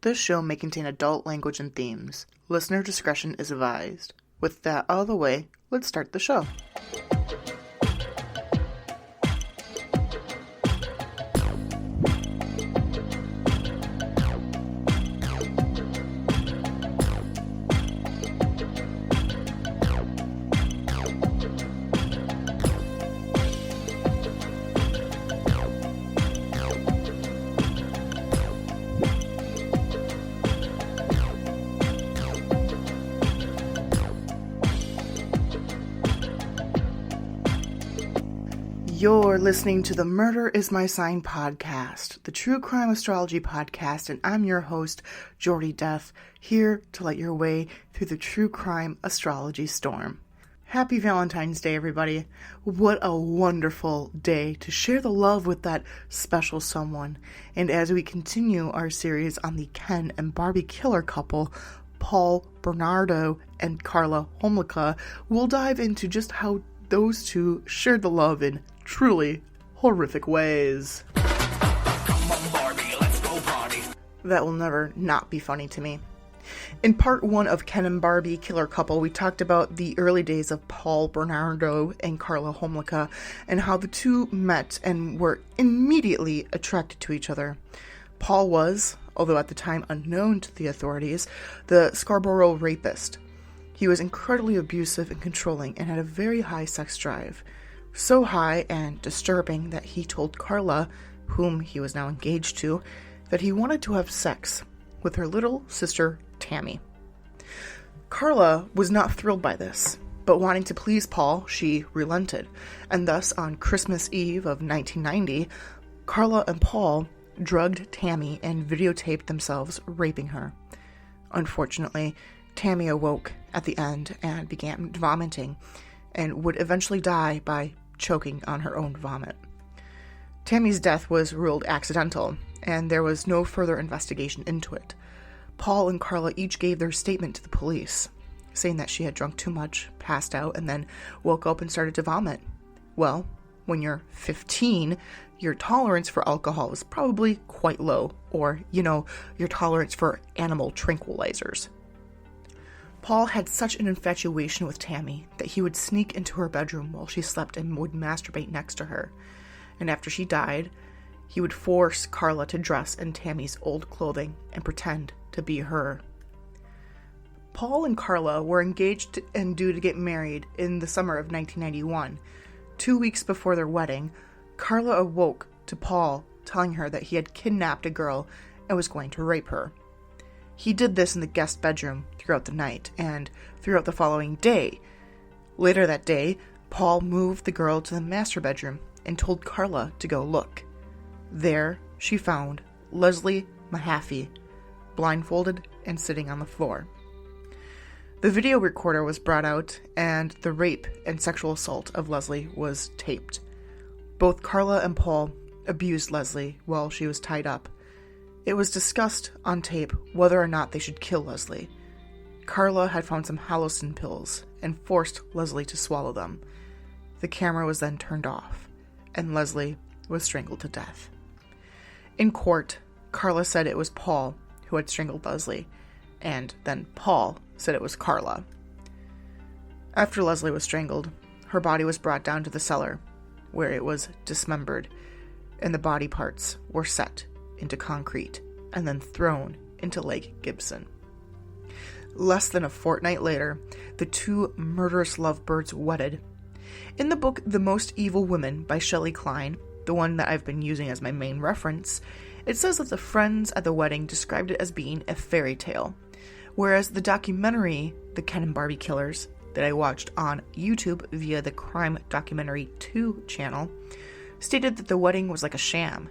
This show may contain adult language and themes. Listener discretion is advised. With that out of the way, let's start the show. You're listening to the Murder is My Sign podcast, the true crime astrology podcast, and I'm your host, Jordy Death, here to light your way through the true crime astrology storm. Happy Valentine's Day, everybody. What a wonderful day to share the love with that special someone. And as we continue our series on the Ken and Barbie killer couple, Paul, Bernardo, and Karla Homolka, we'll dive into just how those two shared the love in truly horrific ways. Come on, Barbie, let's go party. That will never not be funny to me. In part 1 of Ken and Barbie Killer Couple, we talked about the early days of Paul, Bernardo, and Karla Homolka, and how the two met and were immediately attracted to each other. Paul was, although at the time unknown to the authorities, the Scarborough rapist. He was incredibly abusive and controlling and had a very high sex drive. So high and disturbing that he told Karla, whom he was now engaged to, that he wanted to have sex with her little sister, Tammy. Karla was not thrilled by this, but wanting to please Paul, she relented, and thus on Christmas Eve of 1990, Karla and Paul drugged Tammy and videotaped themselves raping her. Unfortunately, Tammy awoke at the end and began vomiting, and would eventually die by choking on her own vomit. Tammy's death was ruled accidental, and there was no further investigation into it. Paul and Karla each gave their statement to the police, saying that she had drunk too much, passed out, and then woke up and started to vomit. Well, when you're 15, your tolerance for alcohol is probably quite low, or, your tolerance for animal tranquilizers. Paul had such an infatuation with Tammy that he would sneak into her bedroom while she slept and would masturbate next to her. And after she died, he would force Karla to dress in Tammy's old clothing and pretend to be her. Paul and Karla were engaged and due to get married in the summer of 1991. 2 weeks before their wedding, Karla awoke to Paul telling her that he had kidnapped a girl and was going to rape her. He did this in the guest bedroom throughout the night and throughout the following day. Later that day, Paul moved the girl to the master bedroom and told Karla to go look. There, she found Leslie Mahaffey, blindfolded and sitting on the floor. The video recorder was brought out, and the rape and sexual assault of Leslie was taped. Both Karla and Paul abused Leslie while she was tied up. It was discussed on tape whether or not they should kill Leslie. Karla had found some hallucin pills and forced Leslie to swallow them. The camera was then turned off, and Leslie was strangled to death. In court, Karla said it was Paul who had strangled Leslie, and then Paul said it was Karla. After Leslie was strangled, her body was brought down to the cellar, where it was dismembered, and the body parts were set into concrete and then thrown into Lake Gibson. Less than a fortnight later, the two murderous lovebirds wedded. In the book The Most Evil Women by Shelley Klein, the one that I've been using as my main reference, it says that the friends at the wedding described it as being a fairy tale, whereas the documentary The Ken and Barbie Killers that I watched on YouTube via the Crime Documentary 2 channel stated that the wedding was like a sham.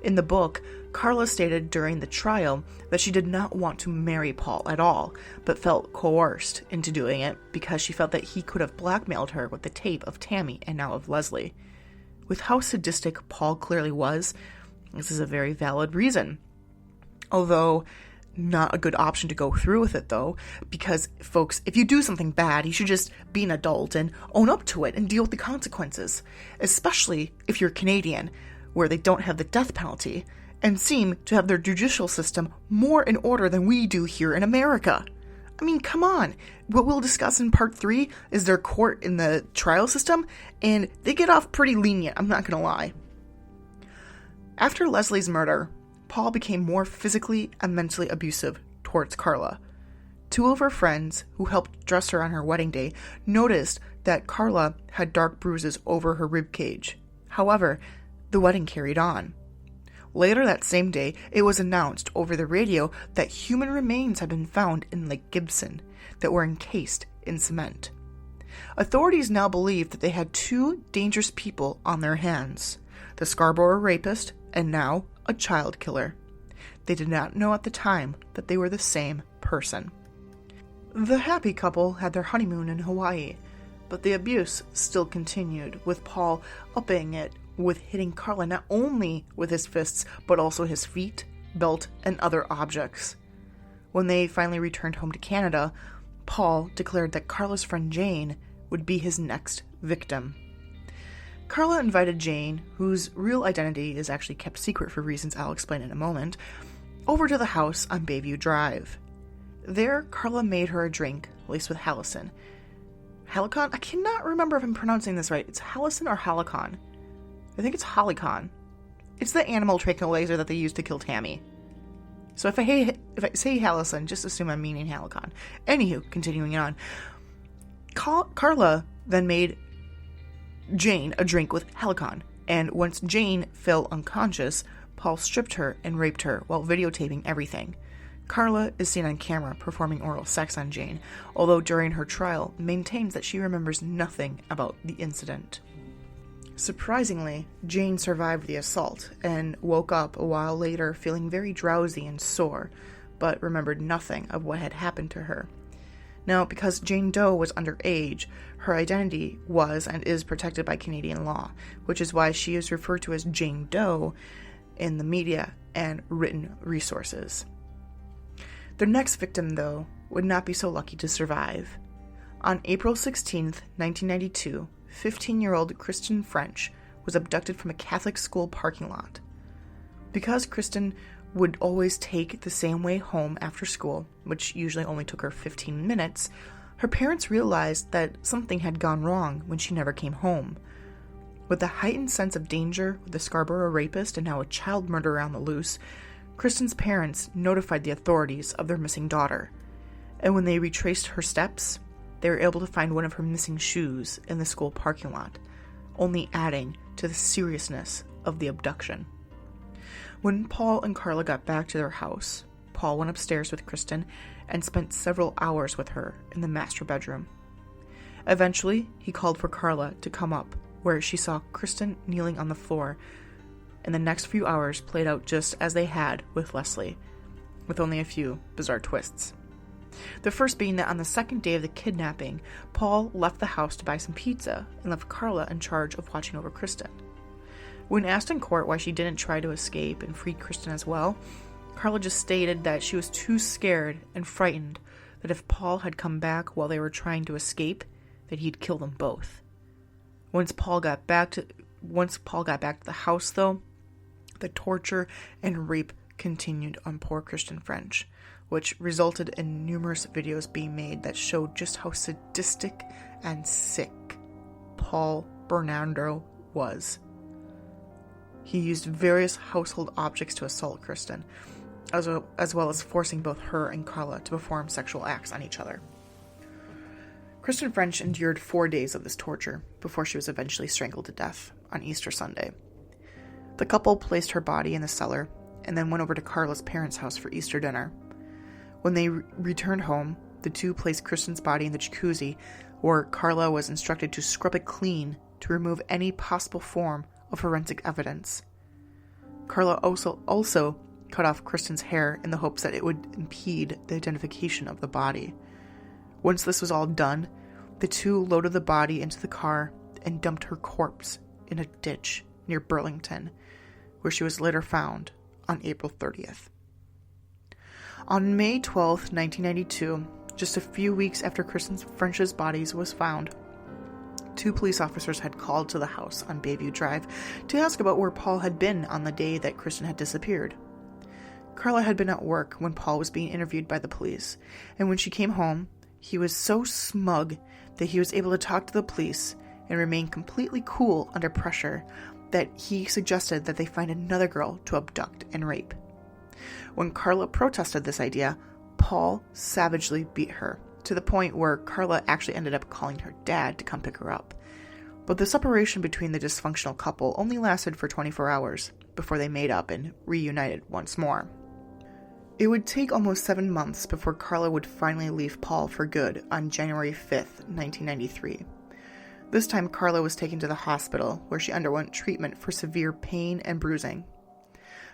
In the book, Karla stated during the trial that she did not want to marry Paul at all, but felt coerced into doing it because she felt that he could have blackmailed her with the tape of Tammy and now of Leslie. With how sadistic Paul clearly was, this is a very valid reason. Although, not a good option to go through with it though, because folks, if you do something bad, you should just be an adult and own up to it and deal with the consequences. Especially if you're Canadian, where they don't have the death penalty, and seem to have their judicial system more in order than we do here in America. I mean, come on. What we'll discuss in part 3 is their court in the trial system, and they get off pretty lenient, I'm not gonna lie. After Leslie's murder, Paul became more physically and mentally abusive towards Karla. 2 of her friends, who helped dress her on her wedding day, noticed that Karla had dark bruises over her rib cage. However, the wedding carried on. Later that same day, it was announced over the radio that human remains had been found in Lake Gibson that were encased in cement. Authorities now believe that they had 2 dangerous people on their hands, the Scarborough rapist and now a child killer. They did not know at the time that they were the same person. The happy couple had their honeymoon in Hawaii, but the abuse still continued, with Paul upping it with hitting Karla not only with his fists, but also his feet, belt, and other objects. When they finally returned home to Canada, Paul declared that Karla's friend Jane would be his next victim. Karla invited Jane, whose real identity is actually kept secret for reasons I'll explain in a moment, over to the house on Bayview Drive. There, Karla made her a drink laced with halcyon. Halcyon? I cannot remember if I'm pronouncing this right. It's halcyon or halcyon? I think it's Halicon. It's the animal tranquilizer that they used to kill Tammy. So if I say Halcyon, just assume I'm meaning Halicon. Anywho, continuing on. Karla then made Jane a drink with Halicon, and once Jane fell unconscious, Paul stripped her and raped her while videotaping everything. Karla is seen on camera performing oral sex on Jane, although during her trial maintains that she remembers nothing about the incident. Surprisingly, Jane survived the assault and woke up a while later feeling very drowsy and sore, but remembered nothing of what had happened to her. Now, because Jane Doe was underage, her identity was and is protected by Canadian law, which is why she is referred to as Jane Doe in the media and written resources. Their next victim, though, would not be so lucky to survive. On April 16, 1992, 15-year-old Kristen French was abducted from a Catholic school parking lot. Because Kristen would always take the same way home after school, which usually only took her 15 minutes, her parents realized that something had gone wrong when she never came home. With a heightened sense of danger with the Scarborough rapist and now a child murderer on the loose, Kristen's parents notified the authorities of their missing daughter. And when they retraced her steps, they were able to find one of her missing shoes in the school parking lot, only adding to the seriousness of the abduction. When Paul and Karla got back to their house, Paul went upstairs with Kristen and spent several hours with her in the master bedroom. Eventually, he called for Karla to come up, where she saw Kristen kneeling on the floor, and the next few hours played out just as they had with Leslie, with only a few bizarre twists. The first being that on the second day of the kidnapping, Paul left the house to buy some pizza and left Karla in charge of watching over Kristen. When asked in court why she didn't try to escape and free Kristen as well, Karla just stated that she was too scared and frightened that if Paul had come back while they were trying to escape, that he'd kill them both. Once Paul got back to the house, though, the torture and rape continued on poor Kristen French, which resulted in numerous videos being made that showed just how sadistic and sick Paul Bernardo was. He used various household objects to assault Kristen, as well as forcing both her and Karla to perform sexual acts on each other. Kristen French endured 4 days of this torture before she was eventually strangled to death on Easter Sunday. The couple placed her body in the cellar and then went over to Karla's parents' house for Easter dinner. When they returned home, the two placed Kristen's body in the jacuzzi, where Karla was instructed to scrub it clean to remove any possible form of forensic evidence. Karla also cut off Kristen's hair in the hopes that it would impede the identification of the body. Once this was all done, the two loaded the body into the car and dumped her corpse in a ditch near Burlington, where she was later found on April 30th. On May 12th, 1992, just a few weeks after Kristen French's body was found, 2 police officers had called to the house on Bayview Drive to ask about where Paul had been on the day that Kristen had disappeared. Karla had been at work when Paul was being interviewed by the police, and when she came home, he was so smug that he was able to talk to the police and remain completely cool under pressure that he suggested that they find another girl to abduct and rape. When Karla protested this idea, Paul savagely beat her, to the point where Karla actually ended up calling her dad to come pick her up. But the separation between the dysfunctional couple only lasted for 24 hours before they made up and reunited once more. It would take almost 7 months before Karla would finally leave Paul for good on January 5th, 1993. This time Karla was taken to the hospital where she underwent treatment for severe pain and bruising.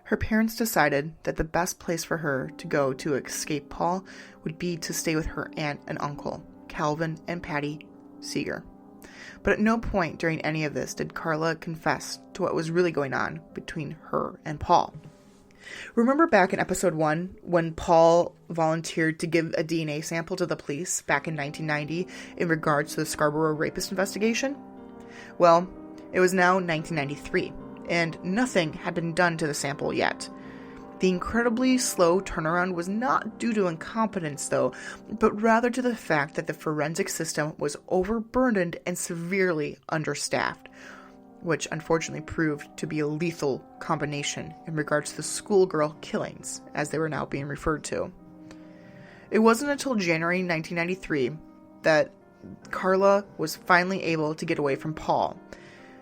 Her parents decided that the best place for her to go to escape Paul would be to stay with her aunt and uncle, Calvin and Patty Seeger. But at no point during any of this did Karla confess to what was really going on between her and Paul. Remember back in episode 1 when Paul volunteered to give a DNA sample to the police back in 1990 in regards to the Scarborough rapist investigation? Well, it was now 1993, and nothing had been done to the sample yet. The incredibly slow turnaround was not due to incompetence, though, but rather to the fact that the forensic system was overburdened and severely understaffed, which unfortunately proved to be a lethal combination in regards to the schoolgirl killings, as they were now being referred to. It wasn't until January 1993 that Karla was finally able to get away from Paul.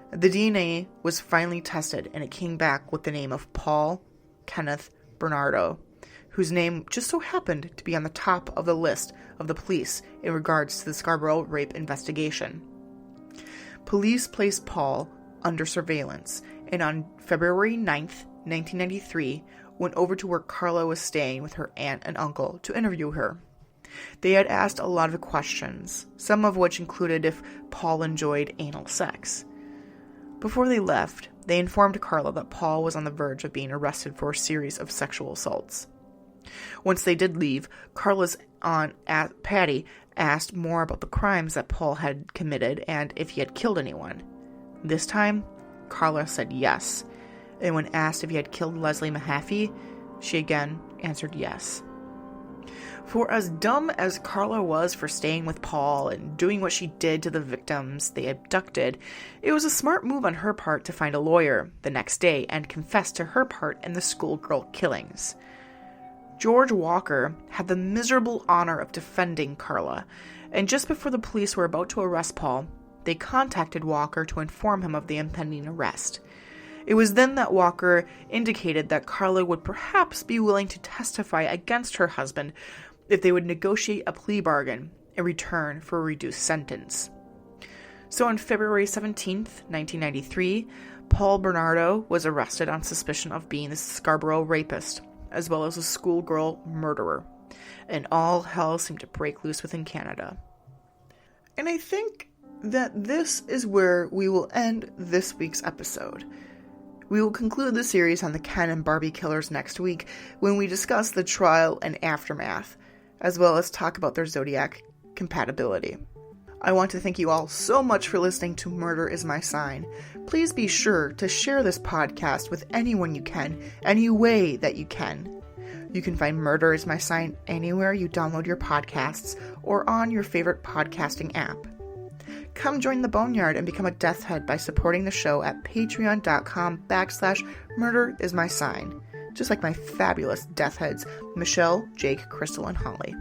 The DNA was finally tested, and it came back with the name of Paul Kenneth Bernardo, whose name just so happened to be on the top of the list of the police in regards to the Scarborough rape investigation. Police placed Paul under surveillance, and on February 9th, 1993, went over to where Karla was staying with her aunt and uncle to interview her. They had asked a lot of questions, some of which included if Paul enjoyed anal sex. Before they left, they informed Karla that Paul was on the verge of being arrested for a series of sexual assaults. Once they did leave, Karla's aunt, Patty, asked more about the crimes that Paul had committed and if he had killed anyone. This time, Karla said yes, and when asked if he had killed Leslie Mahaffey, she again answered yes. For as dumb as Karla was for staying with Paul and doing what she did to the victims they abducted, it was a smart move on her part to find a lawyer the next day and confess to her part in the schoolgirl killings. George Walker had the miserable honor of defending Karla, and just before the police were about to arrest Paul, they contacted Walker to inform him of the impending arrest. It was then that Walker indicated that Karla would perhaps be willing to testify against her husband if they would negotiate a plea bargain in return for a reduced sentence. So on February 17th, 1993, Paul Bernardo was arrested on suspicion of being the Scarborough rapist, as well as a schoolgirl murderer, and all hell seemed to break loose within Canada. And I think that this is where we will end this week's episode. We will conclude the series on the Ken and Barbie killers next week when we discuss the trial and aftermath, as well as talk about their zodiac compatibility. I want to thank you all so much for listening to Murder is My Sign. Please be sure to share this podcast with anyone you can, any way that you can. You can find Murder is My Sign anywhere you download your podcasts or on your favorite podcasting app. Come join the Boneyard and become a Death Head by supporting the show at patreon.com/murderismysign, just like my fabulous Death Heads, Michelle, Jake, Crystal, and Holly.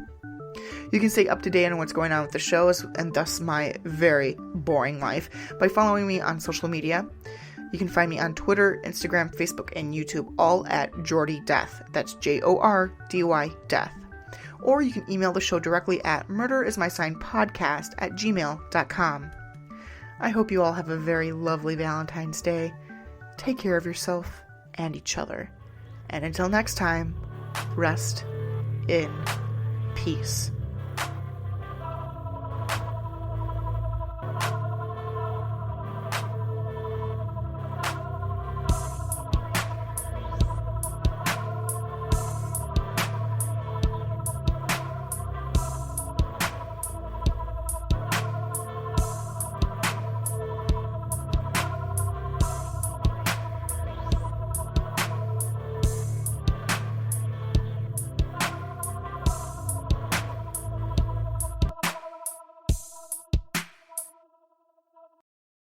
You can stay up to date on what's going on with the shows and thus my very boring life by following me on social media. You can find me on Twitter, Instagram, Facebook, and YouTube, all at Jordy Death. That's Jordy Death. Or you can email the show directly at murderismysignpodcast@gmail.com. I hope you all have a very lovely Valentine's Day. Take care of yourself and each other. And until next time, rest in peace.